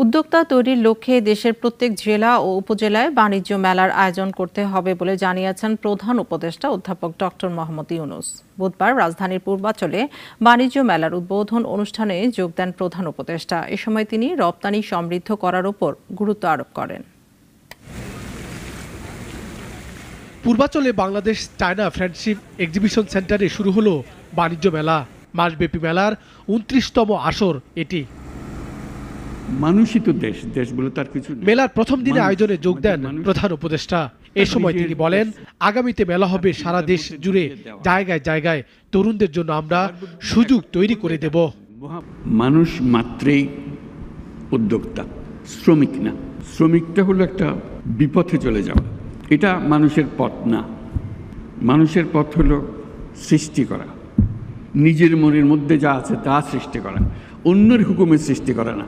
উদ্যোক্তা তৈরির লক্ষ্যে দেশের প্রত্যেক জেলা ও উপজেলায় বাণিজ্য মেলার আয়োজন করতে হবে বলে জানিয়েছেন প্রধান উপদেষ্টা অধ্যাপক ডক্টর মোহাম্মদ ইউনূস। বুধবার রাজধানীর পূর্বাঞ্চলে বাণিজ্য মেলার উদ্বোধন অনুষ্ঠানে যোগ দেন প্রধান উপদেষ্টা। এ সময় তিনি রপ্তানি সমৃদ্ধ করার উপর গুরুত্ব আরোপ করেন। পূর্বাঞ্চলে বাংলাদেশ চায়না ফ্রেন্ডশিপ এক্সিবিশন সেন্টারে শুরু হলো বাণিজ্য মেলা। মাসব্যাপী মেলার ২৯তম আসর এটি। মানুষই তো দেশগুলো তার কিছু। মেলার প্রথম দিনে আয়োজনে যোগ দেন প্রধান উপদেষ্টা। এ সময় তিনি বলেন, আগামীতে মেলা হবে সারা দেশ জুড়ে, জায়গায় জায়গায়। তরুণদের জন্য আমরা সুযোগ তৈরি করে দেব। মানুষ মাত্রেই উদ্যোক্তা, শ্রমিক না। শ্রমিকটা হলো একটা বিপথে চলে যাওয়া। এটা মানুষের পথ না। মানুষের পথ হলো সৃষ্টি করা, নিজের মনের মধ্যে যা আছে তা সৃষ্টি করা, অন্যের হুকুমে সৃষ্টি করা না।